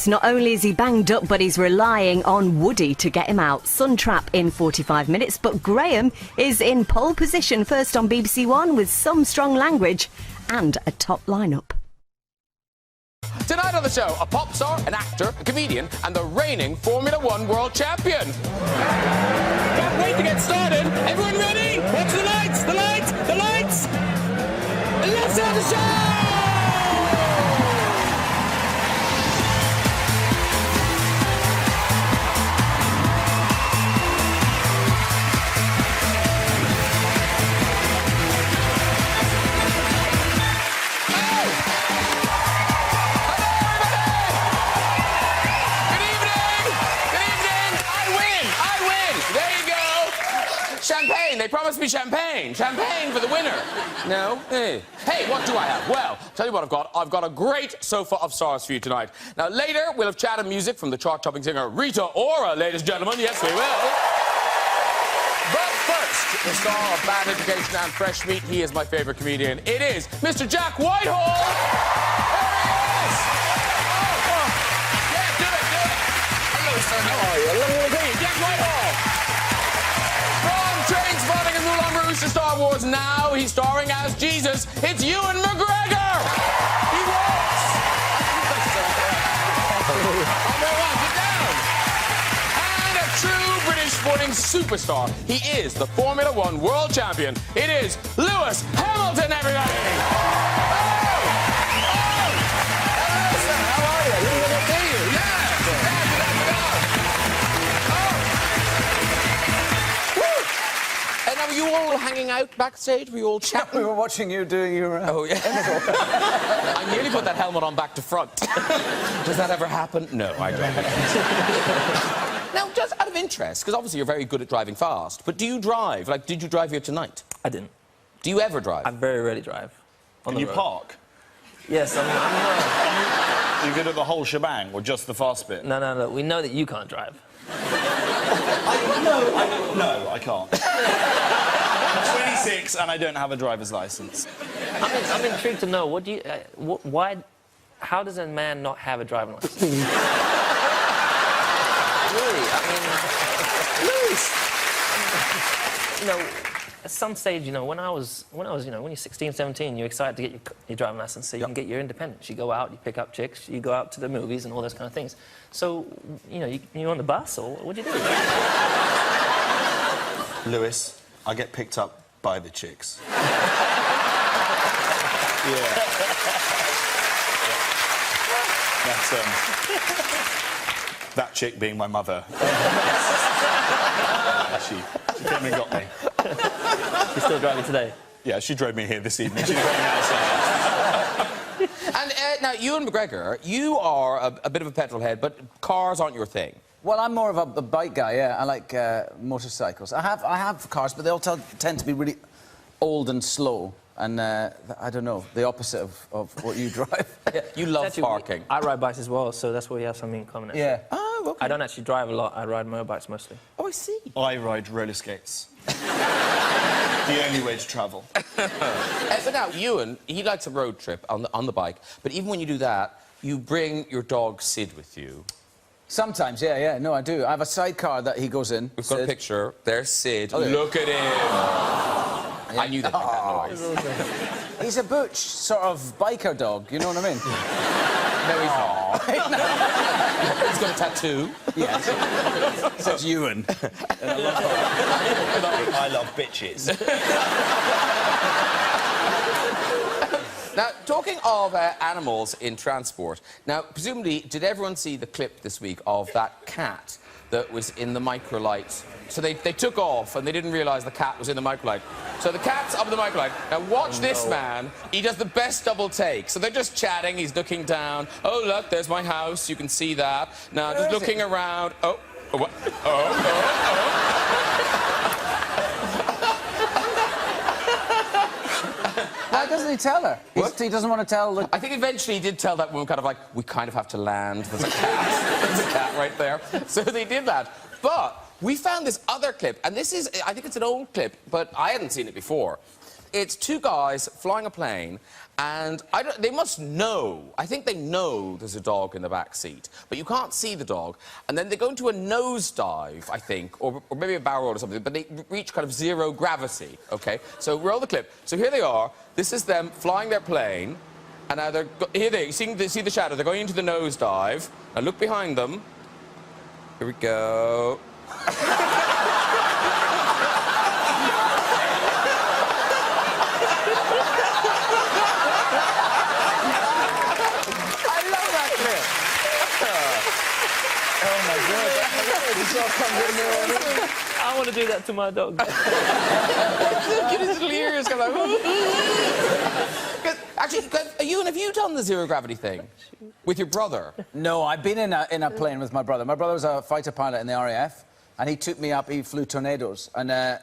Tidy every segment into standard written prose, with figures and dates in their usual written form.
Not only is he banged up, but he's relying on Woody to get him out. Sun Trap in 45 minutes, but Graham is in pole position first on BBC One with some strong language and a top lineup. Tonight on the show, a pop star, an actor, a comedian, and the reigning Formula One world champion. Can't wait to get started. Everyone ready? Watch the lights, the lights, the lights. Let's have the show! Champagne! They promised me champagne! Champagne for the winner! No? Hey, what do I have? Well, tell you what I've got. I've got a great sofa of stars for you tonight. Now, later, we'll have chat and music from the chart-topping singer Rita Ora, ladies and gentlemen. Yes, we will. But first, the star of Bad Education and Fresh Meat, he is my favourite comedian. It is Mr. Jack Whitehall! There he is! Oh. Yeah, do it! Hello, sir. How are you? Lovely to meet you. Jack Whitehall! Trainspotting and Moulin Rouge to Star Wars. Now he's starring as Jesus. It's Ewan McGregor. He walks. Sit down. And a true British sporting superstar. He is the Formula One world champion. It is Lewis Hamilton, everybody. How are you? Good to see you. Yeah. Were you all hanging out backstage? Were you all chatting? We were watching you doing your... Oh, yeah. I nearly put that helmet on back to front. Does that ever happen? No, I don't. Now, just out of interest, because obviously you're very good at driving fast, but do you drive? Like, did you drive here tonight? I didn't. Do you ever drive? I very rarely drive. Can you park? Yes, I'm Are you good at the whole shebang, or just the fast bit? No. We know that you can't drive. No, I can't. I'm 26 and I don't have a driver's license. I'm intrigued to know, why... How does a man not have a driving license? Really? You know, at some stage, you know, when you're 16, 17, you're excited to get your driving license so you can get your independence. You go out, you pick up chicks, you go out to the movies and all those kind of things. So, you know, you're on the bus, or what do you do? Lewis, I get picked up by the chicks. Yeah. That's, that chick being my mother. She came and got me. She's still driving today? Yeah, she drove me here this evening. She drove me outside. And now, Ewan McGregor, you are a bit of a petrol head, but cars aren't your thing. Well, I'm more of a bike guy, yeah. I like motorcycles. I have cars, but they all tend to be really old and slow. And, I don't know, the opposite of what you drive. Yeah. You love parking. I ride bikes as well, so that's where we have something in common, actually. Yeah. Oh, OK. I don't actually drive a lot. I ride motorbikes mostly. Oh, I see. I ride roller skates. The only way to travel. So now, Ewan, he likes a road trip on the bike, but even when you do that, you bring your dog Sid with you. Sometimes, yeah. No, I do. I have a sidecar that he goes in. We've got a picture. There's Sid. Oh, yeah. Look at him. I knew they'd make that noise. He's a butch sort of biker dog, you know what I mean? No, he's not. He's got a tattoo. Yes. Says Ewan. I love bitches. Now, talking of animals in transport, now, presumably, did everyone see the clip this week of that cat that was in the microlight? So they took off and they didn't realise the cat was in the microlight. So the cat's up in the microlight. Now, watch this man. He does the best double take. So they're just chatting. He's looking down. Oh, look, there's my house. You can see that. Now, just looking around. Oh, what? Oh. Why doesn't he tell her? He doesn't want to tell the... I think eventually he did tell that woman kind of like, we kind of have to land. There's a cat. There's a cat right there. So they did that. But we found this other clip, and this is, I think it's an old clip, but I hadn't seen it before. It's two guys flying a plane, and they must know. I think they know there's a dog in the back seat, but you can't see the dog. And then they go into a nosedive, I think, or maybe a barrel roll or something, but they reach kind of zero gravity, OK? So roll the clip. So here they are. This is them flying their plane, and now they're... Here they see the shadow. They're going into the nosedive. Now look behind them. Here we go. I want to do that to my dog. Look at his little ears going like... Actually, Ewan, have you done the zero-gravity thing with your brother? No, I've been in a plane with my brother. My brother was a fighter pilot in the RAF, and he took me up, he flew Tornadoes, and I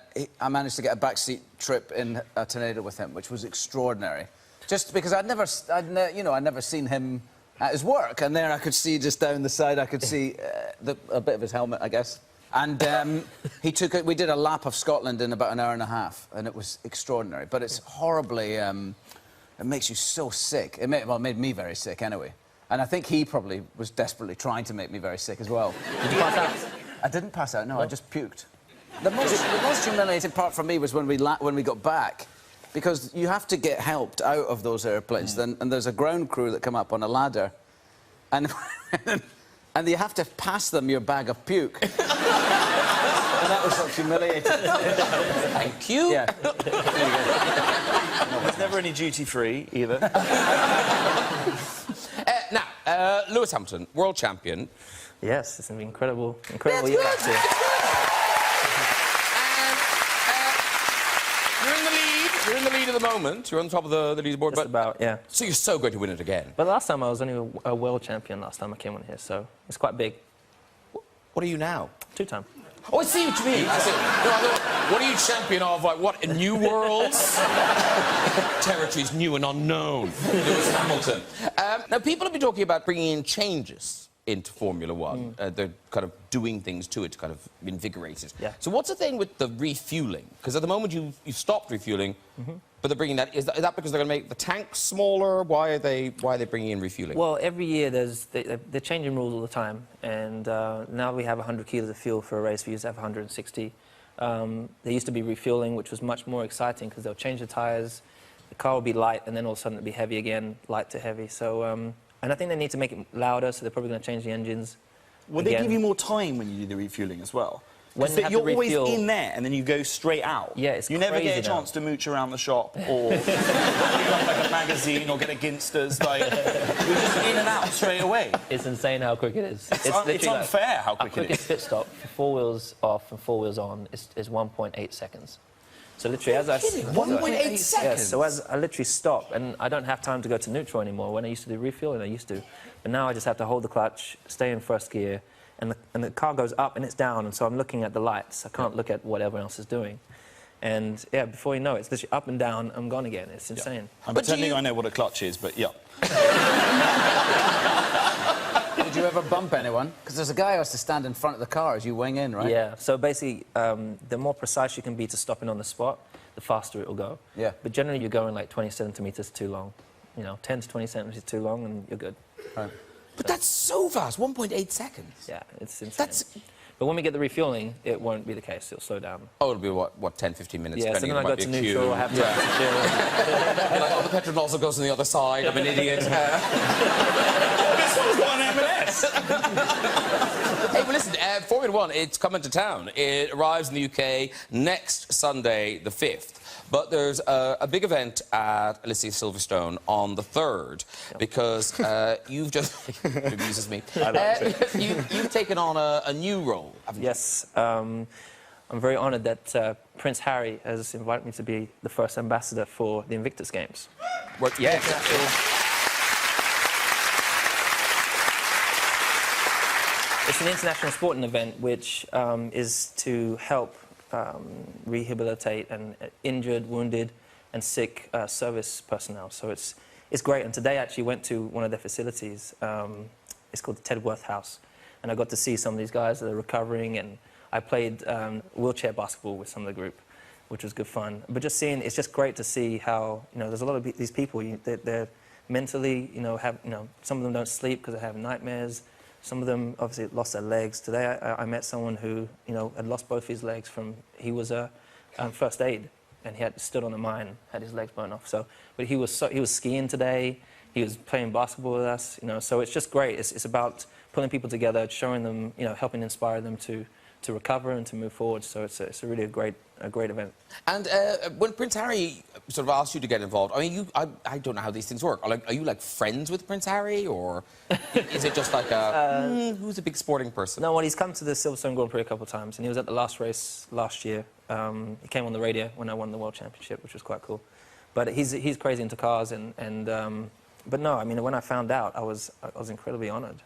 managed to get a backseat trip in a Tornado with him, which was extraordinary. Just because I'd never seen him at his work, and there I could see just down the side, I could see a bit of his helmet, I guess. And we did a lap of Scotland in about an hour and a half, and it was extraordinary. But it's horribly, it makes you so sick. It made me very sick anyway. And I think he probably was desperately trying to make me very sick as well. Did you pass out? I didn't pass out, no, I just puked. The most humiliating part for me was when we got back, because you have to get helped out of those airplanes, and there's a ground crew that come up on a ladder, and and you have to pass them your bag of puke. And that was so humiliating. Thank you. Yeah. There's never any duty-free, either. Now, Lewis Hamilton, world champion. Yes, it's an incredible year last year. You're in the lead at the moment. You're on top of the leaderboard. Just about, yeah. So you're so going to win it again. But last time I was only a world champion last time I came on here, so it's quite big. What are you now? 2-time. Oh, I see what you mean. I see. No, what are you champion of? Like, what, new worlds? Territories new and unknown. Lewis Hamilton. Now, people have been talking about bringing in changes into Formula One. They're kind of doing things to it to kind of invigorate it. Yeah. So what's the thing with the refuelling? Because at the moment you've stopped refuelling, but they're bringing that. Is that because they're going to make the tanks smaller? Why are they bringing in refuelling? Well, every year they're changing rules all the time, and now we have 100 kilos of fuel for a race. We used to have 160. There used to be refuelling, which was much more exciting because they'll change the tyres, the car will be light, and then all of a sudden it'll be heavy again, light to heavy. So. And I think they need to make it louder, so they're probably going to change the engines. Will they give you more time when you do the refuelling as well? When you have you're to always refuel, in there, and then you go straight out. Yeah, it's You never get a crazy now. chance to mooch around the shop, or pick up like a magazine, or get a Ginsters. Like, you're just in and out straight away. It's insane how quick it is. It's literally unfair how quick our it quickest is. pit stop for 4 wheels off and 4 wheels on is 1.8 seconds. So literally, as I... 1.8 seconds? Yes, so as I literally stop, and I don't have time to go to neutral anymore. When I used to do refuel, and I used to. But now I just have to hold the clutch, stay in first gear, and the car goes up and it's down, and so I'm looking at the lights. I can't look at what everyone else is doing. And, yeah, before you know it, it's literally up and down, I'm gone again. It's insane. I'm pretending I know what a clutch is, but yeah. Did you ever bump anyone? Because there's a guy who has to stand in front of the car as you wing in, right? Yeah, so basically, the more precise you can be to stopping on the spot, the faster it will go. Yeah. But generally, you're going like 20 centimetres too long. You know, 10 to 20 centimetres too long, and you're good. Right. But that's so fast, 1.8 seconds. Yeah, it's insane. That's... But when we get the refueling, it won't be the case. It'll slow down. Oh, it'll be, what 10, 15 minutes? Yeah, so depending then I on go it to might be a neutral, queue. I have time to chill. Like, oh, the petrol nozzle goes on the other side. I'm an idiot. This one's got an M&S. Hey, well, listen, Formula One, it's coming to town. It arrives in the UK next Sunday, the 5th. But there's a big event at Alicia Silverstone on the 3rd, because you've just... it amuses me. I like it. You've taken on a new role, haven't you? Yes. I'm very honoured that Prince Harry has invited me to be the first ambassador for the Invictus Games. Well, yeah. It's an international sporting event which is to help rehabilitate and injured, wounded and sick service personnel. So it's great. And today I actually went to one of their facilities. It's called the Tedworth House. And I got to see some of these guys that are recovering, and I played wheelchair basketball with some of the group, which was good fun. But just seeing, it's just great to see how, you know, there's a lot of these people, they're mentally, you know, some of them don't sleep because they have nightmares. Some of them obviously lost their legs. Today I met someone who, you know, had lost both his legs from, he was a first aid, and he had stood on a mine, had his legs burned off. So, but he was skiing today. He was playing basketball with us, you know. So it's just great. It's about pulling people together, showing them, you know, helping inspire them to recover and to move forward. So it's really a great event. And when Prince Harry sort of asked you to get involved, I mean, I don't know how these things work. Are you like friends with Prince Harry, or is it just like a who's a big sporting person? No, well, he's come to the Silverstone Grand Prix a couple of times, and he was at the last race last year. He came on the radio when I won the World Championship, which was quite cool. But he's crazy into cars, but no, I mean, when I found out, I was incredibly honoured.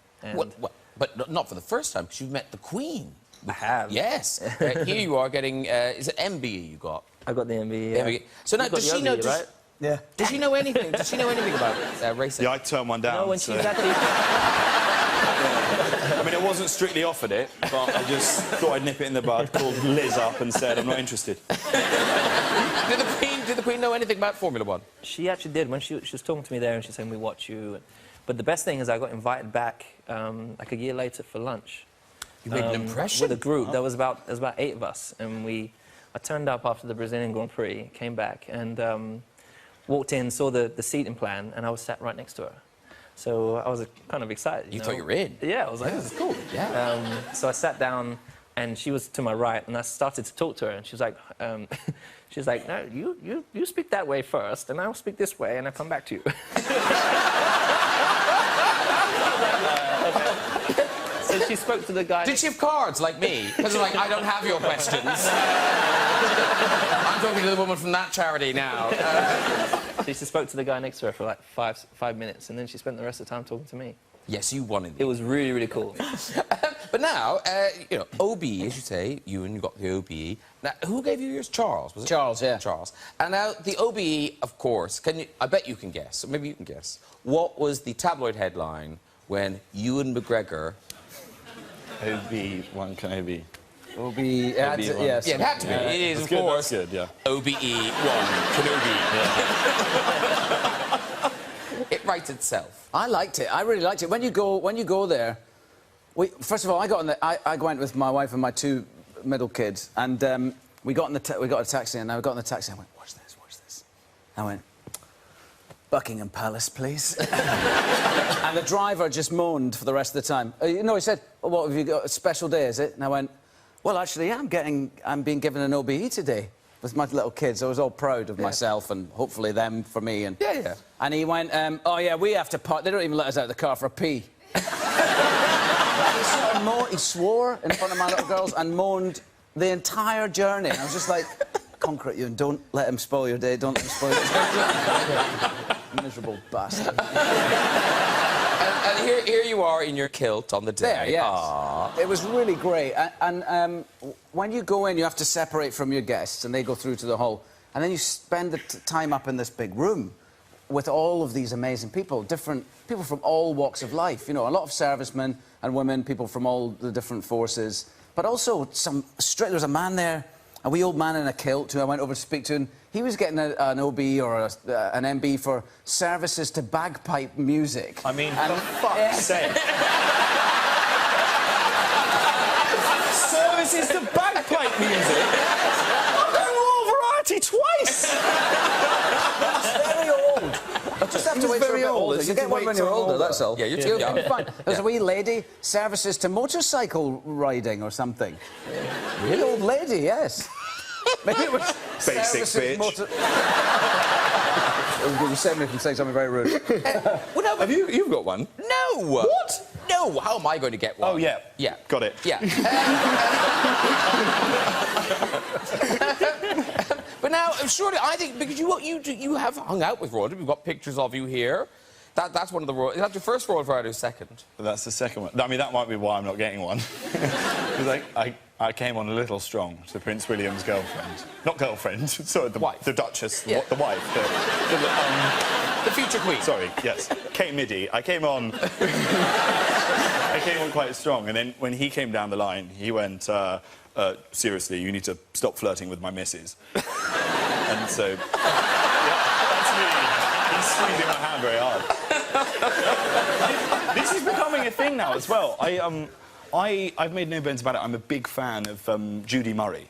But not for the first time, because you've met the Queen. I have. Yes. Here you are getting, is it MBE you got? I got the MBE, yeah. MBE. So now, does she know... right? Yeah. Does she know anything? Does she know anything about racing? Yeah, I turned one down. No, when so. she's actually... I mean, I wasn't strictly offered it, but I just thought I'd nip it in the bud, called Liz up and said, I'm not interested. Did the Queen know anything about Formula One? She actually did. When she was talking to me there, and she said, we watch you. But the best thing is I got invited back like a year later for lunch. You made an impression? With a group. There was about 8 of us, and I turned up after the Brazilian Grand Prix, came back, and walked in, saw the seating plan, and I was sat right next to her. So I was kind of excited. You thought you were in? Yeah, I was like, this is cool. Yeah. So I sat down, and she was to my right, and I started to talk to her, and she was like, no, you speak that way first, and I'll speak this way, and I'll come back to you. So she spoke to the guy... Did she have cards like me? Because I'm like, I don't have your questions. I'm talking to the woman from that charity now. She spoke to the guy next to her for like 5 minutes, and then she spent the rest of the time talking to me. Yes, you won It was really, really cool. But now, you know, OBE, as you say, you got the OBE. Now, who gave you yours? Charles, was it? Charles, yeah. Charles. And now, the OBE, of course, I bet you can guess, or maybe you can guess, what was the tabloid headline when Ewan McGregor... OB1 Kenobi. OBE, Yeah, yes. it had to be. It is, of course, That's good, yeah. OBE1 Kenobi. It writes itself. I liked it. I really liked it. When you go there, first of all, I went with my wife and my 2 middle kids, and we got a taxi, and I got in the taxi, and I went, watch this. I went, Buckingham Palace, please. And the driver just moaned for the rest of the time. You know, he said, well, what have you got? A special day, is it? And I went, well, actually, I'm being given an OBE today with my little kids. I was all proud of myself and hopefully them for me. And Yeah. And he went, oh, yeah, we have to park. They don't even let us out of the car for a pee. He swore in front of my little girls and moaned the entire journey. And I was just like, conquer it, Ewan. Don't let him spoil your day. Don't let him spoil your day. Miserable bastard. And here you are in your kilt on the day. There, yes. Aww. It was really great. And when you go in, you have to separate from your guests, and they go through to the hall. And then you spend the time up in this big room with all of these amazing people, different people from all walks of life. You know, a lot of servicemen and women, people from all the different forces. But also, there was a man there, a wee old man in a kilt who I went over to speak to, and he was getting an OB or an MB for services to bagpipe music. I mean, for fuck's sake. Services to bagpipe music? I've done Royal Variety twice! That's very old. I just have to wait for a bit older. You get one when you're older, that's all. Yeah, you're too young. Fine. There's a wee lady, services to motorcycle riding or something. Really? Old lady, yes. Maybe it was Basic bitch. You saved me from saying something very rude. Well, no, Have you've got one? No! What? No, how am I going to get one? Oh, yeah. Yeah. Got it. Yeah. But now, surely, I think, because you have hung out with royalty, we've got pictures of you here. That's one of the royal... Is that your first royal variety or second? That's the second one. I mean, that might be why I'm not getting one. Because I came on a little strong to Prince William's girlfriend. Not girlfriend, sorry, the wife. The Duchess, Yeah. the wife. The future queen. Sorry, yes. Kate Middy. I came on... I came on quite strong, and then when he came down the line, he went, seriously, you need to stop flirting with my missus. And so... yeah, that's me. He's squeezing my hand very hard. This is becoming a thing now as well. I've made no bones about it. I'm a big fan of Judy Murray.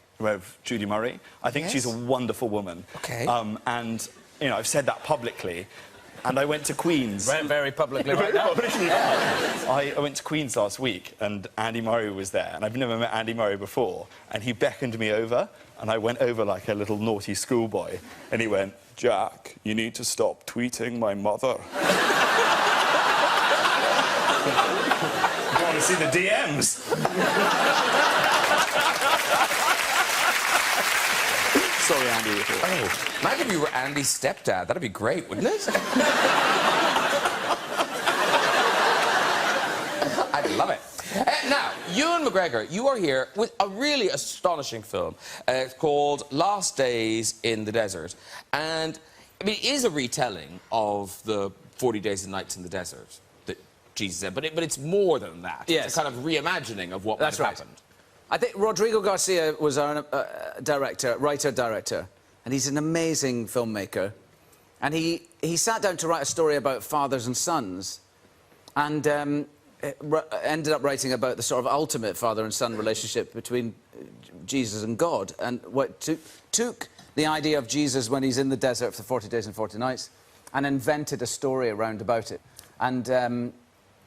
Judy Murray. I think she's a wonderful woman. OK. And, you know, I've said that publicly. And I went to Queen's. Very publicly right Very now. publicly. I went to Queen's last week, and Andy Murray was there. And I've never met Andy Murray before. And he beckoned me over, and I went over like a little naughty schoolboy. And he went, Jack, you need to stop tweeting my mother. You want to see the DMs? Sorry, Andy. Oh, imagine if you were Andy's stepdad. That'd be great, wouldn't it? I'd love it. Now, Ewan McGregor, you are here with a really astonishing film. It's called Last Days in the Desert. And, I mean, it is a retelling of the 40 Days and Nights in the Desert that Jesus said, but it's more than that. Yes. It's a kind of reimagining of what might have happened. I think Rodrigo Garcia was our writer-director, and he's an amazing filmmaker. And he sat down to write a story about fathers and sons, and ended up writing about the sort of ultimate father and son relationship between Jesus and God, and what took the idea of Jesus when he's in the desert for 40 days and 40 nights, and invented a story around about it. And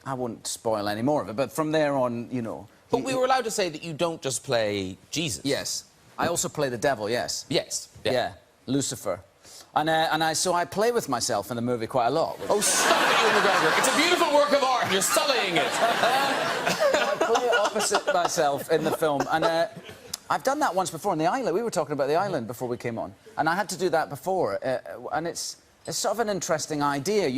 I won't spoil any more of it, but from there on, you know... But we were allowed to say that you don't just play Jesus. Yes. I also play the devil, yes. Yes. Yeah, Lucifer. And so I play with myself in the movie quite a lot. Oh, stop it, Ewan McGregor. It's a beautiful work of art. You're sullying it. I play opposite myself in the film. And I've done that once before on the island. We were talking about the island before we came on. And I had to do that before. And it's sort of an interesting idea.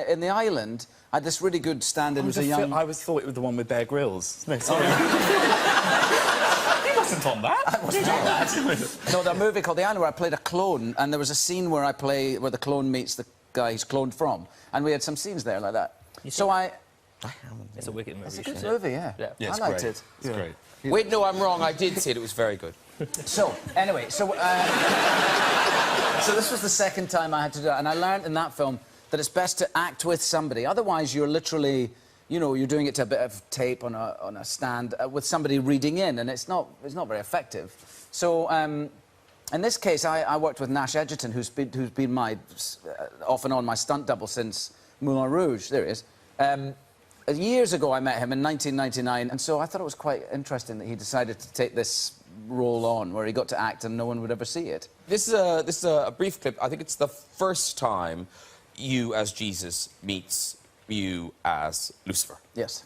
In the island, I had this really good stand-in as a young... I thought it was the one with Bear Grylls. No, sorry. He wasn't on that. I wasn't on that. No, the movie called The Island, where I played a clone, and there was a scene where where the clone meets the guy he's cloned from, and we had some scenes there like that. It's a wicked movie. It's a good movie, yeah. Yeah, I liked it. It's great. Wait, no, I'm wrong. I did see it. It was very good. So, anyway, so this was the second time I had to do it, and I learned in that film that it's best to act with somebody. Otherwise, you're literally, you know, you're doing it to a bit of tape on a stand with somebody reading in, and it's not very effective. So, in this case, I worked with Nash Edgerton, who's been my off and on my stunt double since Moulin Rouge. There he is. Years ago, I met him in 1999, and so I thought it was quite interesting that he decided to take this role on, where he got to act and no one would ever see it. This is a brief clip. I think it's the first time you as Jesus meets you as Lucifer. Yes.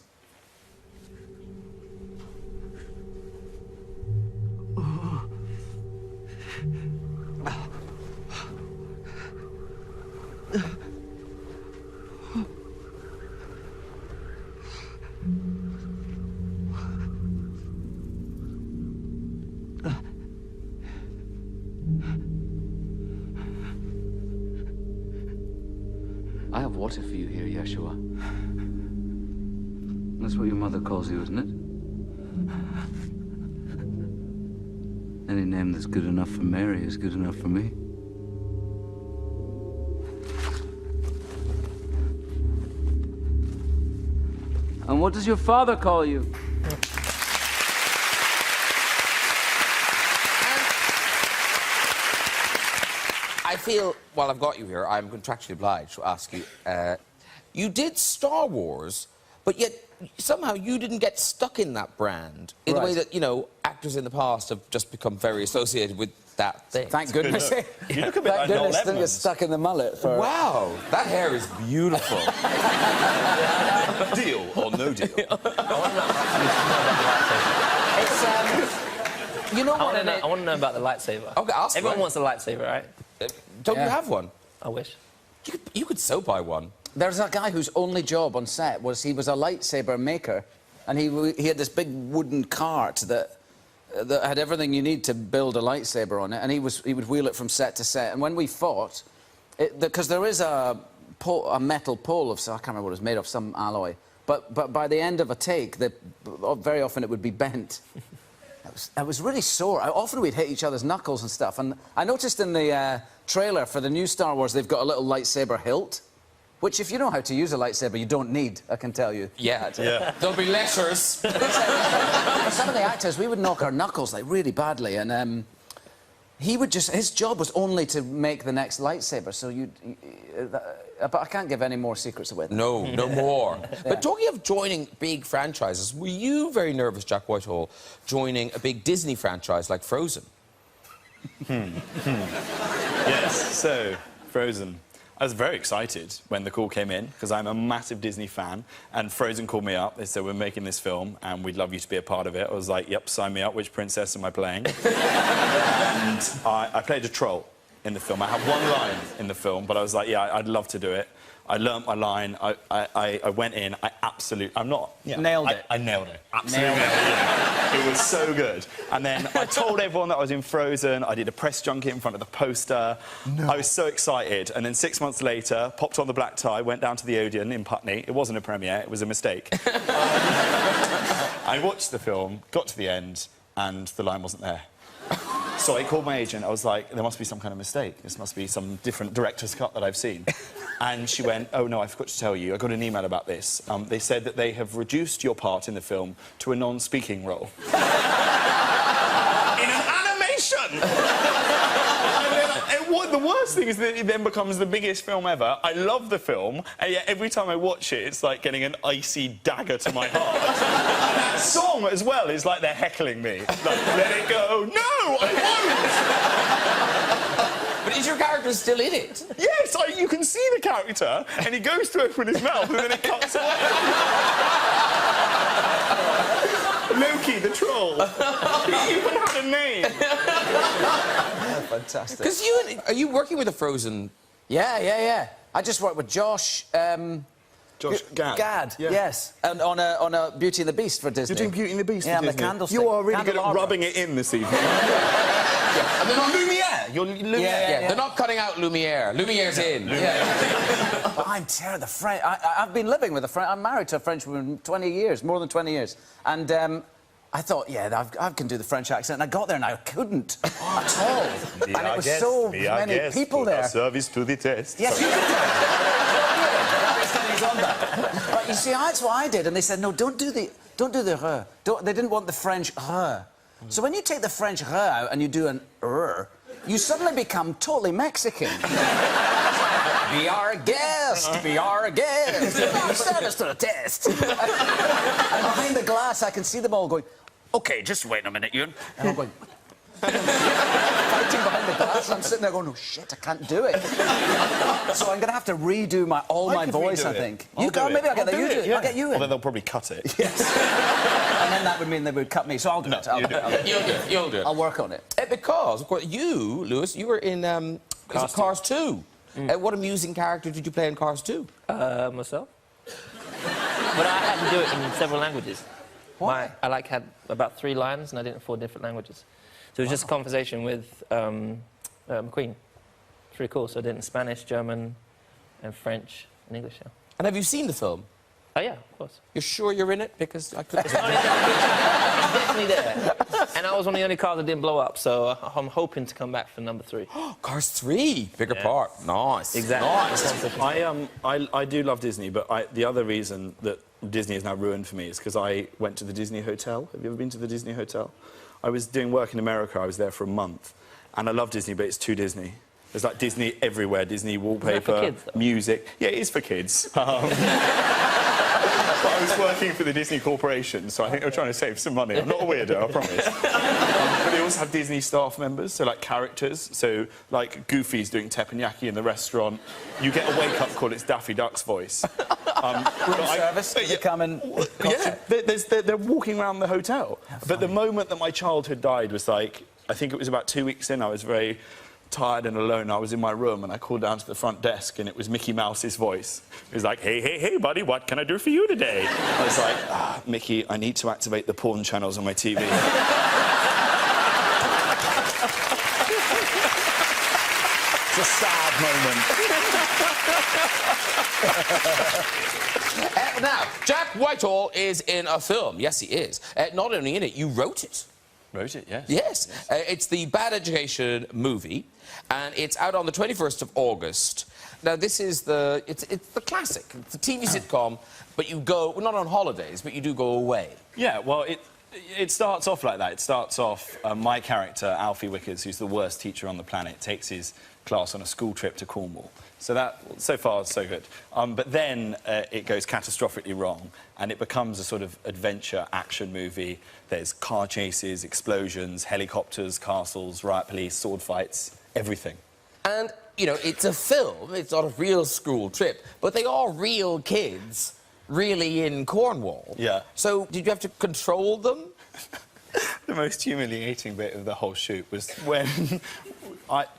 I have water for you here, Yeshua. That's what your mother calls you, isn't it? Any name that's good enough for Mary is good enough for me. And what does your father call you? I feel, while I've got you here, I'm contractually obliged to ask you, you did Star Wars, but yet somehow you didn't get stuck in that brand in the way that, you know, actors in the past have just become very associated with that thing. Thank goodness. You look a bit like Thank Noel goodness didn't get Edmonds. stuck in the mullet for... Wow, that hair is beautiful. Deal or no deal? You know what? I want to know about the lightsaber. Okay, ask Everyone me. wants a lightsaber, right? Don't you have one? I wish. You could so buy one. There's a guy whose only job on set was he was a lightsaber maker, and he had this big wooden cart that had everything you need to build a lightsaber on it, and he would wheel it from set to set. And when we fought, because there is a metal pole of, I can't remember what it was made of, some alloy. But by the end of a take, very often it would be bent. It was really sore. Often we'd hit each other's knuckles and stuff. And I noticed in the trailer for the new Star Wars, they've got a little lightsaber hilt, which, if you know how to use a lightsaber, you don't need, I can tell you. Yeah. There'll be letters. For some of the actors, we would knock our knuckles, like, really badly, and he would just... His job was only to make the next lightsaber, so but I can't give any more secrets away. No, no more. But talking of joining big franchises, were you very nervous, Jack Whitehall, joining a big Disney franchise like Frozen? Yes, so, Frozen. I was very excited when the call came in, because I'm a massive Disney fan, and Frozen called me up. They said, we're making this film, and we'd love you to be a part of it. I was like, yep, sign me up. Which princess am I playing? And I played a troll in the film. I had one line in the film, but I was like, yeah, I'd love to do it. I learnt my line. I went in. I'm not... Yeah, nailed it. I nailed it. Absolutely nailed it. It was so good. And then I told everyone that I was in Frozen. I did a press junket in front of the poster. No. I was so excited. And then 6 months later, popped on the black tie, went down to the Odeon in Putney. It wasn't a premiere. It was a mistake. I watched the film, got to the end, and the line wasn't there. So I called my agent. I was like, there must be some kind of mistake. This must be some different director's cut that I've seen. And she went, oh, no, I forgot to tell you. I got an email about this. They said that they have reduced your part in the film to a non-speaking role. In an animation! The worst thing is that it then becomes the biggest film ever. I love the film, and yet every time I watch it, it's like getting an icy dagger to my heart. And that song, as well, is like they're heckling me. Like, let it go. No, I won't! But is your character still in it? Yes, you can see the character, and he goes to open his mouth, and then it cuts away. Loki, the troll. He even had a name. Fantastic. Because are you working with a Frozen? Yeah. I just worked with Josh... Josh Gad. Yeah. Yes. And on a Beauty and the Beast for Disney. You're doing Beauty and the Beast for Disney? Yeah, the candlestick. You are really good at rubbing it in this evening. Yeah. And they're not Lumiere. You're Lumiere. Yeah. They're not cutting out Lumiere. Lumiere's in. But I'm terrible. The French... I've been living with a French... I'm married to a French woman 20 years, more than 20 years. And I thought, yeah, I can do the French accent. And I got there and I couldn't at all. And it was so many people there. Service to the test. Yes, you can do it. But you see, that's what I did. And they said, no, don't do the re. They didn't want the French re. So when you take the French re out and you do an you suddenly become totally Mexican. Be our guest, be our guest. Stand us to the test. And behind the glass, I can see them all going, OK, just wait a minute, Ewan. And I'm going... fighting behind the glass, and I'm sitting there going, oh, shit, I can't do it. So I'm going to have to redo all my voice, I think. Maybe I'll get you in. Yeah. I'll get you in. Although they'll probably cut it. Yes. And then that would mean they would cut me, so I'll do it. You'll do it. I'll work on it. Because, of course, you, Lewis, you were in Cars 2. What amusing character did you play in Cars 2? Myself. But I had to do it in several languages. Why? I had about 3 lines, and I did it in 4 different languages. So it was just a conversation with McQueen. It's really cool. So I did it in Spanish, German, and French, and English. Yeah. And have you seen the film? Oh, yeah, of course. You're sure you're in it? Because I could... It's definitely there. And I was one of the only cars that didn't blow up, so I'm hoping to come back for number 3. Cars 3, bigger part. Nice. Exactly. Nice. I do love Disney, but the other reason that Disney is now ruined for me is because I went to the Disney Hotel. Have you ever been to the Disney Hotel? I was doing work in America. I was there for a month. And I love Disney, but it's too Disney. There's like Disney everywhere. Disney wallpaper, kids, music. Yeah, it is for kids. But I was working for the Disney Corporation, so I think they were trying to save some money. I'm not a weirdo, I promise. But they also have Disney staff members, so like characters. So like Goofy's doing teppanyaki in the restaurant. You get a wake-up call, it's Daffy Duck's voice. Room service, they come and... Yeah, they're walking around the hotel. But the moment that my childhood died was like, I think it was about 2 weeks in, I was very tired and alone. I was in my room and I called down to the front desk and it was Mickey Mouse's voice. He was like, hey, hey, hey, buddy, what can I do for you today? I was like, Mickey, I need to activate the porn channels on my TV. It's a sad moment. Now, Jack Whitehall is in a film. Yes, he is. Not only in it, you wrote it. Wrote it, yes. Yes. It's the Bad Education movie, and it's out on the 21st of August. Now, this is it's the classic. It's a TV sitcom, but you go, well, not on holidays, but you do go away. Yeah, well, it starts off like that. It starts off, my character, Alfie Wickers, who's the worst teacher on the planet, takes his class on a school trip to Cornwall. So far, so good. But then it goes catastrophically wrong, and it becomes a sort of adventure action movie. There's car chases, explosions, helicopters, castles, riot police, sword fights, everything. And, you know, it's a film. It's not a real school trip, but they are real kids, really in Cornwall. Yeah. So did you have to control them? The most humiliating bit of the whole shoot was when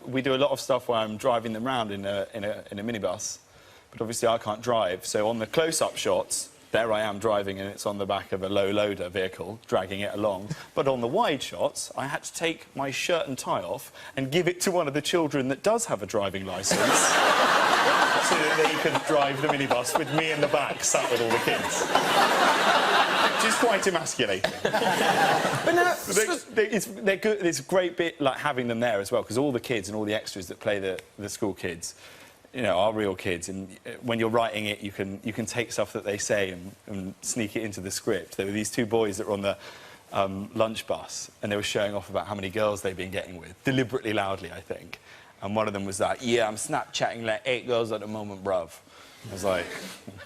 we do a lot of stuff where I'm driving them around in a minibus, but obviously I can't drive. So on the close-up shots, there I am driving, and it's on the back of a low-loader vehicle, dragging it along. But on the wide shots, I had to take my shirt and tie off and give it to one of the children that does have a driving licence, so that they could drive the minibus with me in the back, sat with all the kids. Which is quite emasculating. But now, they're good. It's a great bit, like, having them there as well, because all the kids and all the extras that play the school kids, you know, are real kids, and when you're writing it, you can take stuff that they say and sneak it into the script. There were these two boys that were on the lunch bus, and they were showing off about how many girls they'd been getting with, deliberately loudly, I think. And one of them was like, yeah, I'm Snapchatting like 8 girls at the moment, bruv. I was like,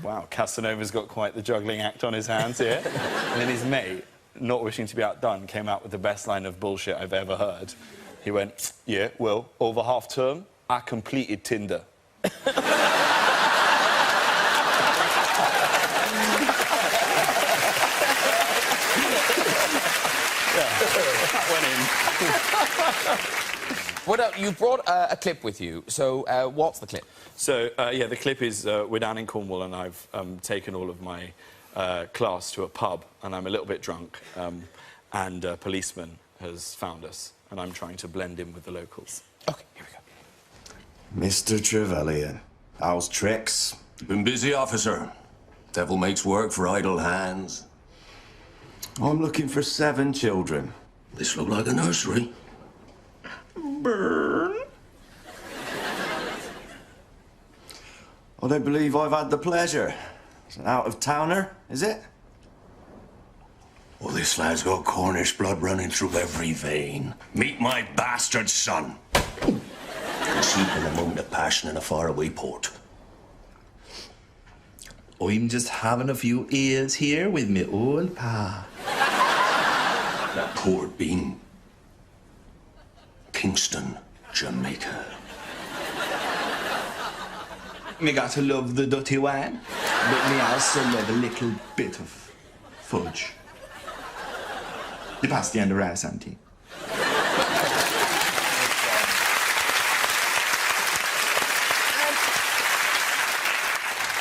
wow, Casanova's got quite the juggling act on his hands here. And then his mate, not wishing to be outdone, came out with the best line of bullshit I've ever heard. He went, yeah, well, over half term, I completed Tinder. That went in. Well, you brought a clip with you, so what's the clip? So, yeah, the clip is we're down in Cornwall, and I've taken all of my class to a pub, and I'm a little bit drunk, and a policeman has found us, and I'm trying to blend in with the locals. OK, here we go. Mr. Trevelyan, how's tricks? Been busy, officer. Devil makes work for idle hands. I'm looking for 7 children. This look like a nursery. Burn. I don't believe I've had the pleasure. It's an out-of-towner, is it? Well, this lad's got Cornish blood running through every vein. Meet my bastard son. Conceived in a moment of passion in a faraway port. I'm just having a few ears here with me old pa. That port being Kingston, Jamaica. Me got to love the dirty wine, but me also love a little bit of fudge. You passed the end of rice, auntie.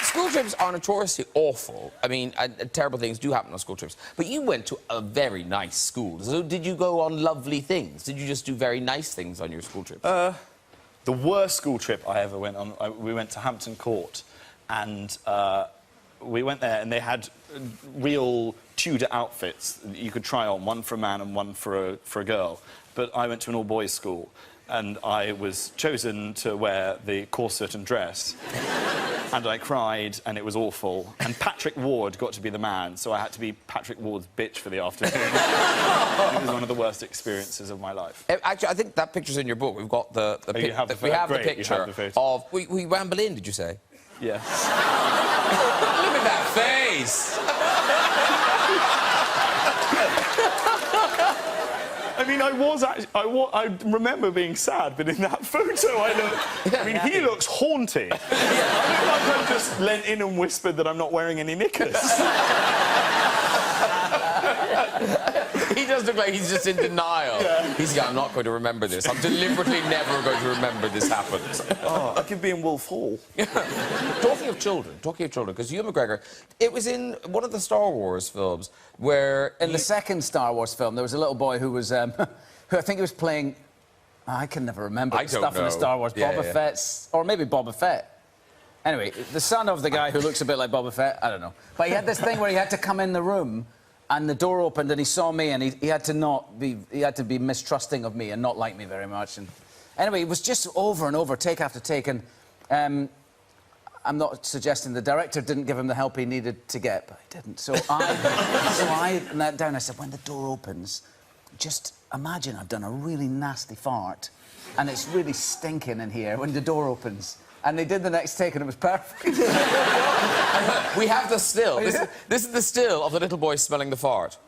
School trips are notoriously awful. I mean, terrible things do happen on school trips. But you went to a very nice school. So did you go on lovely things? Did you just do very nice things on your school trips? The worst school trip I ever went on, we went to Hampton Court, and we went there, and they had real Tudor outfits that you could try on, one for a man and one for a girl. But I went to an all-boys school, and I was chosen to wear the corset and dress. And I cried, and it was awful. And Patrick Ward got to be the man, so I had to be Patrick Ward's bitch for the afternoon. It was one of the worst experiences of my life. Actually, I think that picture's in your book. We've got the you have the we have great, the you picture have the photo. of... We ramble in, did you say? Yes. Look at that face! I mean, I remember being sad, but in that photo, I mean, he looks haunted. I look like I just leant in and whispered that I'm not wearing any knickers. He just look like he's just in denial. Yeah. He's I'm not going to remember this. I'm deliberately never going to remember this happened. Oh, I could be in Wolf Hall. Talking of children, because Ewan McGregor, it was in one of the Star Wars films where... In the second Star Wars film, there was a little boy who was, who I think he was playing... I can never remember the stuff in the Star Wars. Boba Fett's... Or maybe Boba Fett. Anyway, the son of the guy who looks a bit like Boba Fett, I don't know. But he had this thing where he had to come in the room and the door opened and he saw me and he had to be mistrusting of me and not like me very much. And anyway, it was just over and over, take after take. And I'm not suggesting the director didn't give him the help he needed to get, but he didn't. So I knelt down. I said, when the door opens, just imagine I've done a really nasty fart and it's really stinking in here when the door opens. And they did the next take, and it was perfect. We have the still. This is the still of the little boy smelling the fart.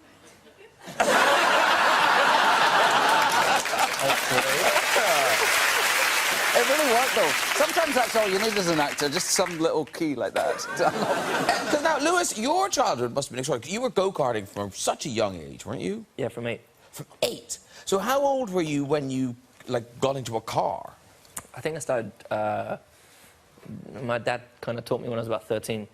It really worked, though. Sometimes that's all you need as an actor, just some little key like that. Because now, Lewis, your childhood must have been extraordinary. You were go-karting from such a young age, weren't you? Yeah, from 8. From 8? So how old were you when you, like, got into a car? I think I started... my dad kind of taught me when I was about 13.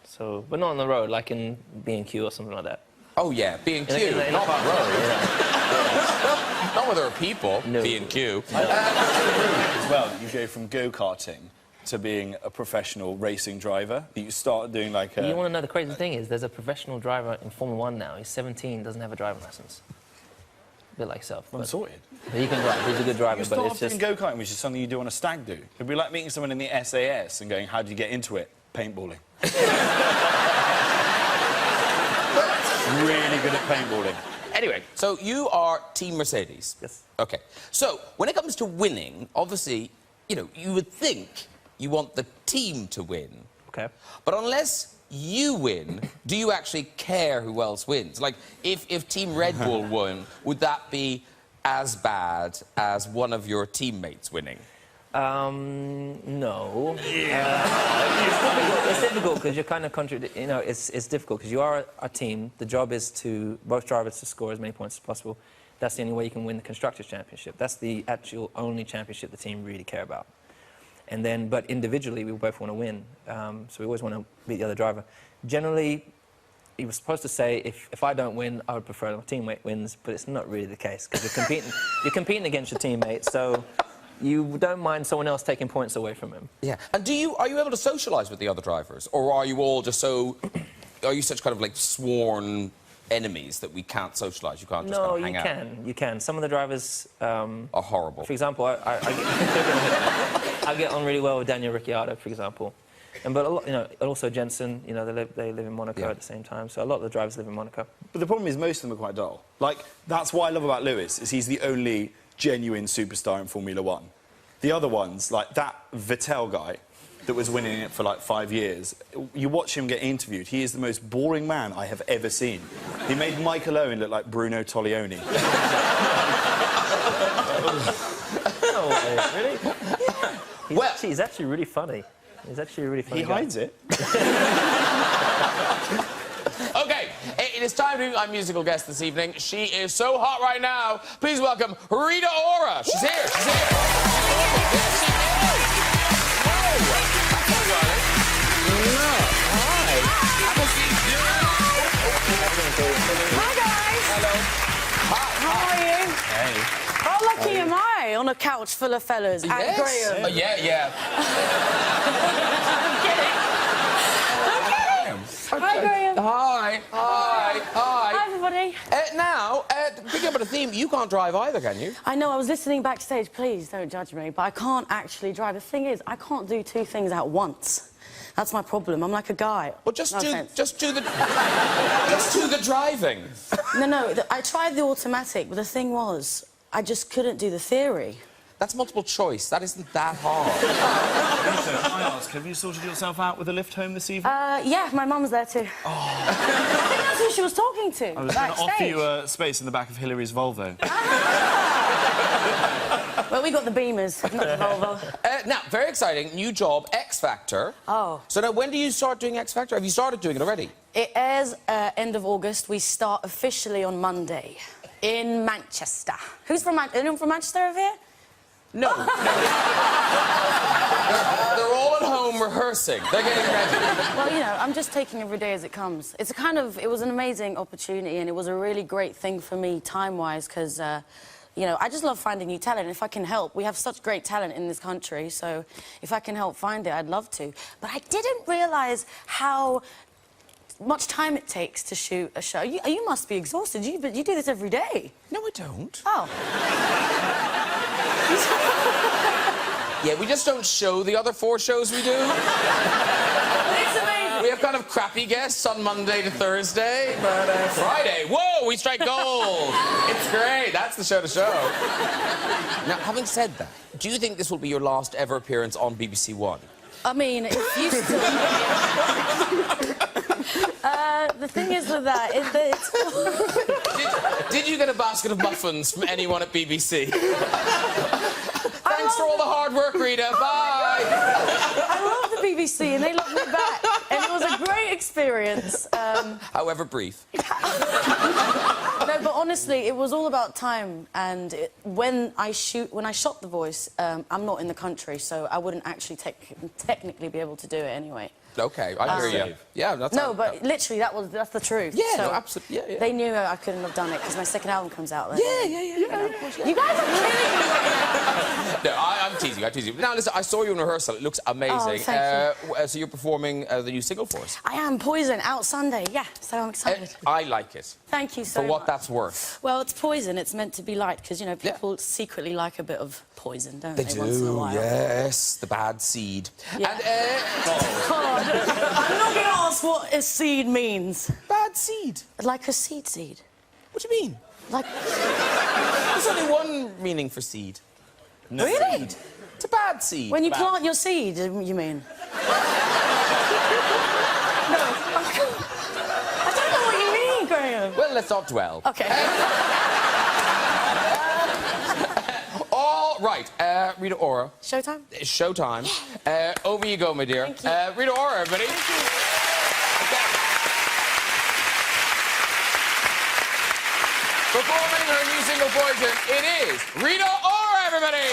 So, but not on the road, like in B&Q or something like that. Oh, yeah, B&Q. Not on the road, yeah. Not where there are people, no. B&Q. As well, you go from go-karting to being a professional racing driver. You start doing, like, You want to know the crazy thing is, there's a professional driver in Formula 1 now. He's 17, doesn't have a driving licence. A bit like yourself. I'm sorted. He can drive. He's a good driver, but it's just... doing go-karting, which is something you do on a stag do. It'd be like meeting someone in the SAS and going, how do you get into it? Paintballing. Really good at paintballing. Anyway, so you are Team Mercedes. Yes. OK. So, when it comes to winning, obviously, you know, you would think you want the team to win. OK. But unless you win, do you actually care who else wins? Like, if Team Red Bull won, would that be as bad as one of your teammates winning? No. It's difficult because you're kind of you know, it's difficult because you are a team. The job is to both drivers to score as many points as possible. That's the only way you can win the Constructors' Championship. That's the actual only championship the team really care about. And then, but individually, we both want to win. So we always want to beat the other driver. Generally, he was supposed to say, if I don't win, I would prefer my teammate wins, but it's not really the case because you're competing against your teammate, so you don't mind someone else taking points away from him. Yeah. And are you able to socialise with the other drivers, or are you all just so? Are you such kind of like sworn enemies that we can't socialise? You can't just kind of hang out? No, you can. Some of the drivers are horrible. For example, I get on really well with Daniel Ricciardo, for example. But a lot, you know, also Jensen, you know, they live in Monaco at the same time, so a lot of the drivers live in Monaco. But the problem is most of them are quite dull. Like, that's what I love about Lewis, is he's the only genuine superstar in Formula 1. The other ones, like that Vettel guy that was winning it for like 5 years, you watch him get interviewed, he is the most boring man I have ever seen. He made Michael Owen look like Bruno Toglioni. No way, really? He's actually really funny. He's actually a really funny guy. He hides it. OK, it is time to meet my musical guest this evening. She is so hot right now. Please welcome Rita Ora. She's here. She's here. Hi, guys. Hello. How are you? Hey. How lucky am I on a couch full of fellas? Yes. And Graham. Yeah. I'm kidding. Hi, Graham. Hi. Hi, everybody. Now, picking up on a theme, you can't drive either, can you? I know, I was listening backstage. Please don't judge me, but I can't actually drive. The thing is, I can't do two things at once. That's my problem. I'm like a guy. Well, just do the driving. No, I tried the automatic, but the thing was, I just couldn't do the theory. That's multiple choice. That isn't that hard. Rita, can I ask, have you sorted yourself out with a lift home this evening? Yeah, my mum's there too. Oh. I think that's who she was talking to. I was going to offer you a space in the back of Hillary's Volvo. Well, we got the Beamers, not the Volvo. Now, very exciting, new job, X Factor. Oh. So now, when do you start doing X Factor? Have you started doing it already? It airs end of August. We start officially on Monday. In Manchester. Who's from Manchester? Anyone from Manchester over here? No. They're all at home rehearsing. They're getting ready. Well, you know, I'm just taking every day as it comes. It's a kind of... It was an amazing opportunity, and it was a really great thing for me time-wise, because, you know, I just love finding new talent. If I can help, we have such great talent in this country, so if I can help find it, I'd love to. But I didn't realise how much time it takes to shoot a show. You must be exhausted. You do this every day. No, I don't. Oh. Yeah, we just don't show the other 4 shows we do. It's amazing. We have kind of crappy guests on Monday to Thursday, but Friday, whoa, we strike gold. It's great. That's the show to show. Now, having said that, do you think this will be your last ever appearance on BBC One? I mean, if you still... the thing is with that, it's... Did you get a basket of muffins from anyone at BBC? Thanks for all the hard work, Rita. Bye. I love the BBC, and they love me back. And it was a great experience. However brief. No, but honestly, it was all about time. And when I shot The Voice, I'm not in the country, so I wouldn't actually technically be able to do it anyway. Okay, I hear you. Yeah, that's... No, but literally, that's the truth. Yeah, so no, absolutely. Yeah, yeah. They knew I couldn't have done it because my second album comes out then. Yeah. You guys are killing me right now. No, I'm teasing you. Now, listen, I saw you in rehearsal. It looks amazing. Oh, thank you. So you're performing the new single for us? I am. Poison, out Sunday, yeah, so I'm excited. I like it. Thank you so much. For what that's worth. Well, it's Poison. It's meant to be light because, you know, people secretly like a bit of poison, don't they? They Once in a do, while. yes. The bad seed. Yeah. And, God, I'm not going to ask what a seed means. Bad seed? Like a seed. What do you mean? Like... There's only one meaning for seed. No. Really? Seed. It's a bad seed. When you plant your seed, you mean? No. I don't know what you mean, Graham. Well, let's not dwell. OK. All right, Rita Ora. Showtime? Showtime. Yeah. Over you go, my dear. Thank you. Rita Ora, everybody. Thank you. Performing her new single, Poison, it is Rita Ora, everybody!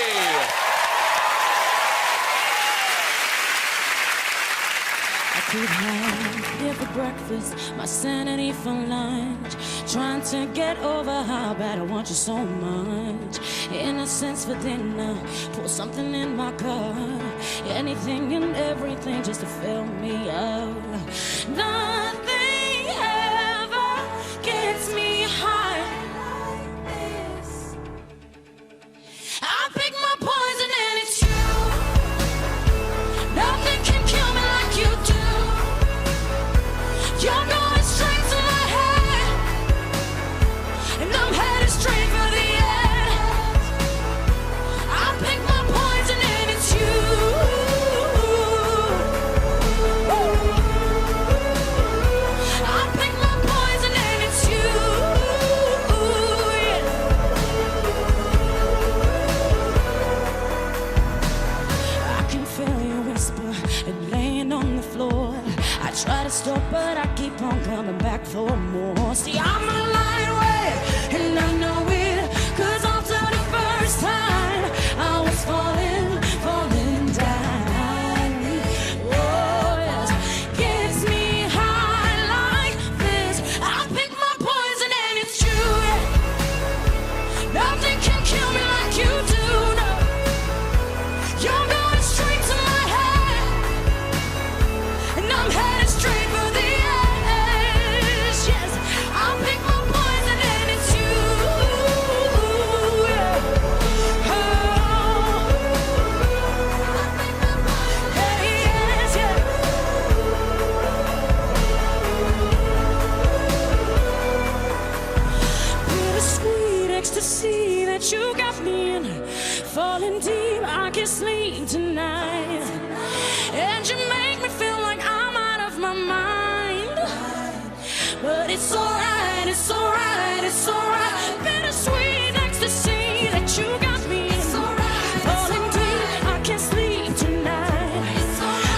I could have here for breakfast, my sanity for lunch. Trying to get over how bad I want you so much. Innocence for dinner, pour something in my cup. Anything and everything just to fill me up. Nothing ever gets me high like this. I pick my poison and it's you. Nothing can kill me like you do. You're going straight to my head, and I'm headed straight for the end. I pick my poison and it's you. I pick my poison and it's you. I can feel you whisper and laying on the floor. I try to stop, but I keep on coming back for more. See, I'm a lightweight, and I know it, 'cause after the first time, I was falling down. Oh, yes, gets me high like this. I pick my poison and it's you. Nothing can kill me like you do, no. You're going straight to my head, and I'm headed straight for the edge. Yes, I'll pick my poison and it's you. Oh. Hey, yes, yeah. Bittersweet ecstasy that you got me in. Falling deep, I can't sleep tonight. And you make me feel like I'm out of my mind. But it's alright, it's alright, it's alright. Bittersweet ecstasy that you got me in. Falling deep, I can't sleep tonight.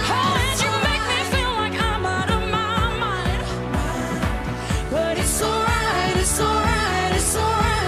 Oh, and you make me feel like I'm out of my mind. But it's alright, it's alright, it's alright.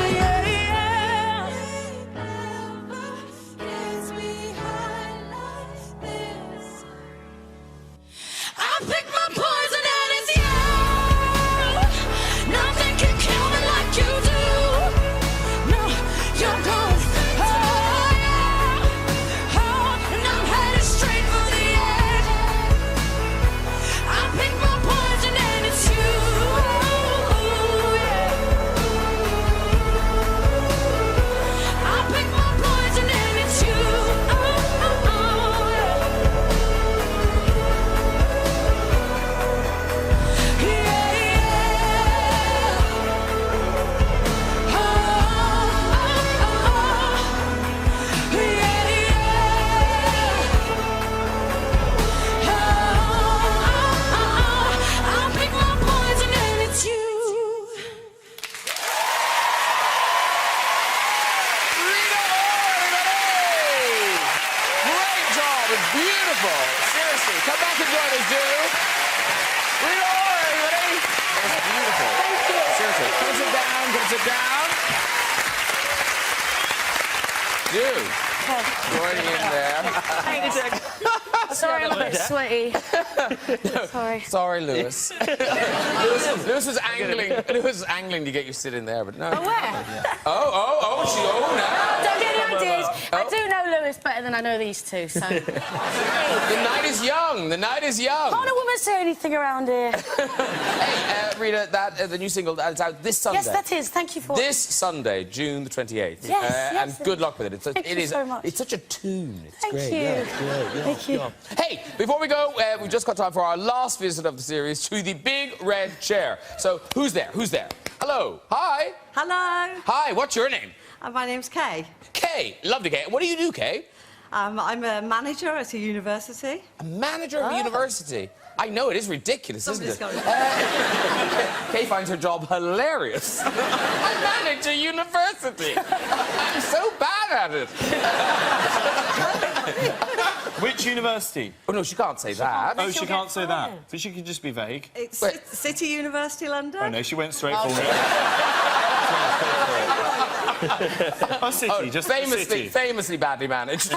do. Joining in there. Sorry, I'm a bit sweaty. Sorry. Sorry, Lewis. Lewis was angling to get you to sit in there, but no. Oh, where? Now. Don't get any ideas. I do know Lewis better than I know these two, so... The night is young. The night is young. Can't a woman say anything around here? Hey, Rita, the new single that's out this Sunday. Yes, that is. Thank you for... This Sunday, June the 28th. Yes, And good luck with it. Thank you so much. It's such a tune. It's Thank great. you. Yeah, it's great. Yeah. Thank you. Hey, before we go, we've just got time for our last visit of the series to the big red chair. So, who's there? Who's there? Hello. Hi. Hello. Hi, what's your name? My name's Kay. Kay. Lovely, Kay. What do you do, Kay? I'm a manager at a university. A manager of a university? I know, it is ridiculous, Somebody's isn't it? got Kay finds her job hilarious. I manage a university. I'm so bad at it. Which university? Oh, no, she can't say that. Oh, she can't say that. But she could just be vague. It's City University, London. Oh, no, she went straight for it. Oh, City, just City. Famously badly managed.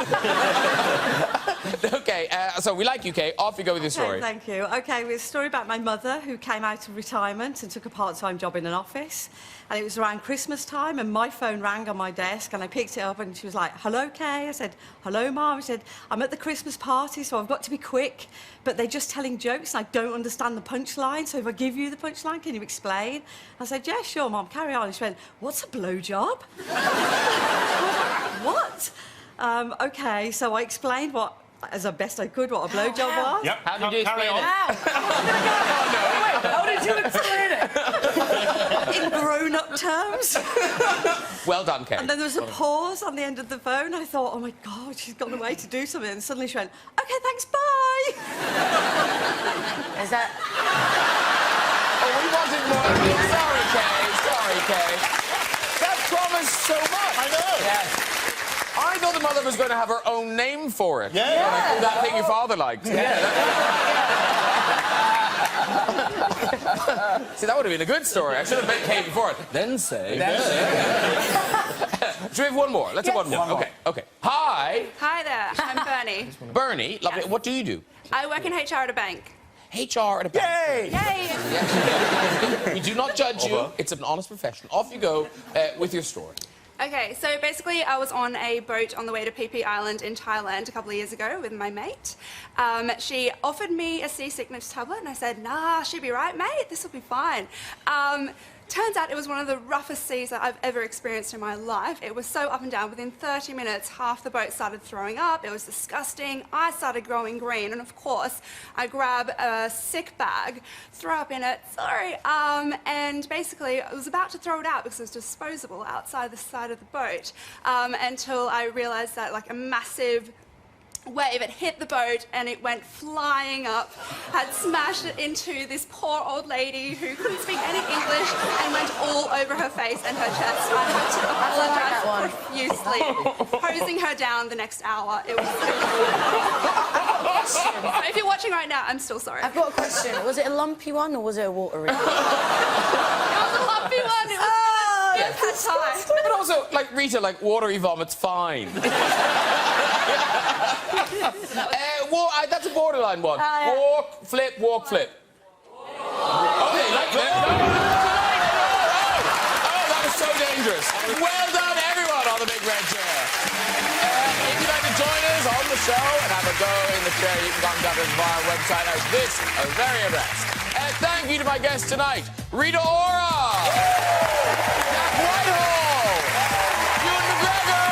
OK, so we like you, Kay. Off you go with your story. Thank you. OK, it's a story about my mother who came out of retirement and took a part-time job in an office. And it was around Christmas time, and my phone rang on my desk, and I picked it up, and she was like, "Hello, Kay." I said, "Hello, Mum." She said, "I'm at the Christmas party, so I've got to be quick, but they're just telling jokes, and I don't understand the punchline, so if I give you the punchline, can you explain?" I said, "Yeah, sure, Mum, carry on." And she went, "What's a blowjob?" What? OK, so I explained as best I could, what a blowjob was. Yep. How did you explain it? How did you explain it? In grown-up terms. Well done, Kay. And then there was a pause on the end of the phone. I thought, oh, my God, she's gone away to do something. And suddenly she went, OK, thanks, bye. Is that... Oh, we wanted more. Sorry, Kay. That promised so much. I know. Yes. I thought the mother was going to have her own name for it. Yeah. Like, that thing your father liked. See, that would have been a good story. I should have met Kay before it. Then say. Should we have one more? Let's have one more. OK. Hi. Hi there, I'm Bernie. Bernie, lovely. What do you do? I work in HR at a bank. HR at a bank. Yay! Yay! We do not judge you. It's an honest profession. Off you go with your story. Okay, so basically I was on a boat on the way to Phi Phi Island in Thailand a couple of years ago with my mate. She offered me a seasickness tablet and I said, "Nah, she'll be right, mate, this will be fine." Turns out it was one of the roughest seas that I've ever experienced in my life. It was so up and down. Within 30 minutes, half the boat started throwing up. It was disgusting. I started growing green. And, of course, I grab a sick bag, throw up in it, and basically I was about to throw it out because it was disposable outside the side of the boat until I realised that, like, a massive wave had hit the boat and it went flying up, had smashed it into this poor old lady who couldn't speak any English and went all over her face and her chest. I had to apologise profusely, hosing her down the next hour. It was so if you're watching right now, I'm still sorry. I've got a question. Was it a lumpy one or was it a watery one? It was a lumpy one. It was But also, like, Rita, like, watery vomit's fine. That's a borderline one. Walk, flip, walk, flip. Okay, like that. Oh, that was so dangerous. Well done, everyone, on the big red chair. If you'd like to join us on the show and have a go in the chair, you can contact us via our website as this very abreast. Thank you to my guests tonight, Rita Ora, Whitehall, Ewan McGregor,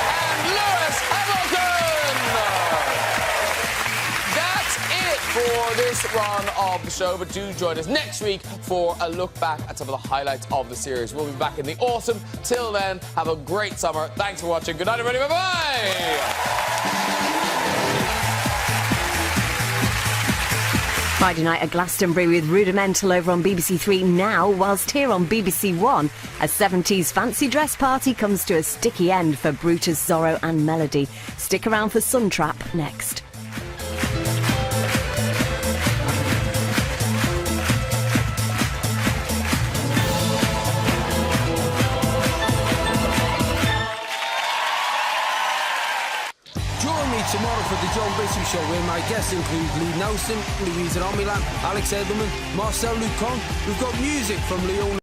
and Lewis Hamilton. That's it for this run of the show, but do join us next week for a look back at some of the highlights of the series. We'll be back in the autumn. Till then, have a great summer. Thanks for watching. Good night, everybody. Bye-bye. Friday night at Glastonbury with Rudimental over on BBC Three now, whilst here on BBC One, a 70s fancy dress party comes to a sticky end for Brutus, Zorro and Melody. Stick around for Suntrap next. John Bishop Show, where my guests include Lee Nelson, Louisa Romilan, Alex Edelman, Marcel Lucon. We've got music from Leon